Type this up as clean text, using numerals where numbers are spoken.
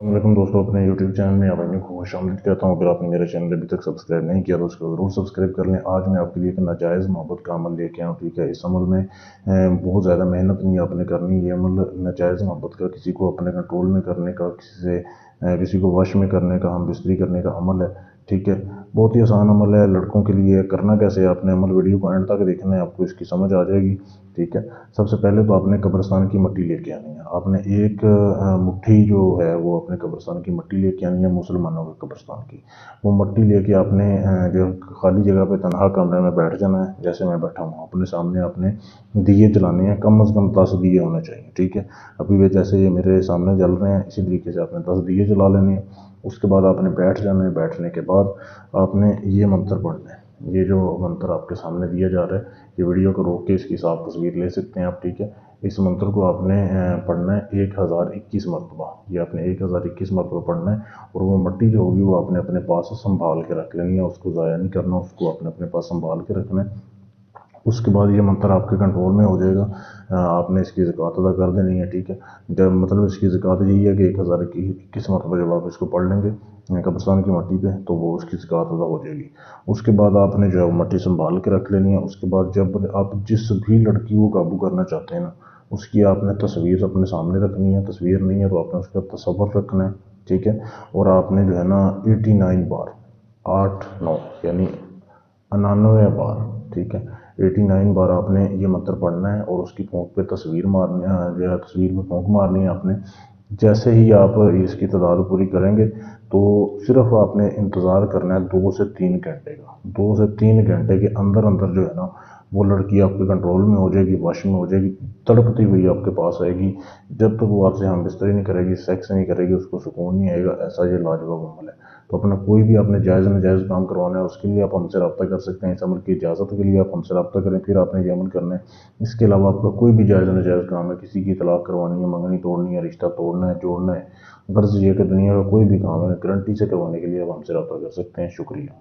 वालेकुम दोस्तों, अपने यूट्यूब चैनल में आप को खुश आमदीद कहता हूँ। अगर आपने मेरा चैनल अभी तक सब्सक्राइब नहीं किया तो उसको ज़रूर सब्सक्राइब कर लें। आज मैं आपके लिए एक नाजायज़ मोहब्बत का अमल लेके आया हूँ। ठीक है, इस अमल में बहुत ज़्यादा मेहनत नहीं आपने करनी। ये अमल नाजायज़ मोहब्बत का, किसी को अपने कंट्रोल में करने का, किसी को वश में करने का, हम बिस्तरी करने का अमल है। ठीक है, बहुत ही आसान अमल है लड़कों के लिए। करना कैसे है, आपने अमल वीडियो को एंड तक देखना है, आपको इसकी समझ आ जाएगी। ठीक है, सबसे पहले तो आपने कब्रिस्तान की मिट्टी लेके आनी है। आपने एक मुट्ठी जो है वो अपने कब्रिस्तान की मिट्टी लेके आनी है, मुसलमानों के कब्रिस्तान की। वो मिट्टी लेके आपने जो खाली जगह पे तनहा कमरे में बैठ जाना है, जैसे मैं बैठा हूँ। अपने सामने आपने दिए जलाने हैं, कम अज़ कम 10 दिए होने चाहिए। ठीक है, अभी वे जैसे ये मेरे सामने जल रहे हैं, इसी तरीके से आपने 10 दिए जला लेने हैं। उसके बाद आपने बैठ जाना है। बैठने के बाद आपने ये मंत्र पढ़ना है। ये जो मंत्र आपके सामने दिया जा रहा है, ये वीडियो को रोक के इसकी साफ तस्वीर ले सकते हैं आप। ठीक है, इस मंत्र को आपने पढ़ना है 1021 मरतबा। ये आपने 1021 मरतबा पढ़ना है। और वो मिट्टी जो होगी वो आपने अपने पास संभाल के रख लेनी है, उसको ज़ाया नहीं करना, उसको आपने अपने पास संभाल के रखना है। उसके बाद ये मंत्र आपके कंट्रोल में हो जाएगा। आपने इसकी ज़कात अदा कर देनी है। ठीक है, जब मतलब इसकी ज़कात यही है कि 1021 मरतबा जब आप इसको पढ़ लेंगे कब्रिस्तान की मिट्टी पे, तो वो उसकी ज़कात अदा हो जाएगी। उसके बाद आपने जो है मिट्टी संभाल के रख लेनी है। उसके बाद जब आप जिस भी लड़की को काबू करना चाहते हैं ना, उसकी आपने तस्वीर अपने सामने रखनी है। तस्वीर नहीं है तो आपने उसका तस्वर रखना है। ठीक है, और आपने जो है ना 89 बार, 8 9 यानी 99 बार, ठीक है, 89 बार आपने ये मंत्र पढ़ना है। और उसकी फूंक पे तस्वीर मारनी है, जो है तस्वीर में फूंक मारनी है आपने। जैसे ही आप इसकी तादाद पूरी करेंगे तो सिर्फ आपने इंतज़ार करना है 2 से 3 घंटे का। 2 से 3 घंटे के अंदर अंदर जो है ना, वो लड़की आपके कंट्रोल में हो जाएगी, वश में हो जाएगी, तड़पती हुई आपके पास आएगी। जब तक वो आपसे हम बिस्तरी नहीं करेगी, सेक्स नहीं करेगी, उसको सुकून नहीं आएगा। ऐसा ये लाजवाब अमल है। तो अपना कोई भी आपने जायज़ नाजायज़ काम करवाना है, उसके लिए आप हमसे रब्ता कर सकते हैं। इस अमल की इजाज़त के लिए आप हमसे रब्ता करें, फिर आपने ये अमल करना है। इसके अलावा आपका कोई भी जायज़ नाजायज़ काम है, किसी की तलाक करवानी है, मंगनी तोड़नी है, रिश्ता तोड़ना है, जोड़ना है, गर्ज ये कि दुनिया का कोई भी काम है गारंटी से करवाने के लिए आप हमसे रब्ता कर सकते हैं। शुक्रिया।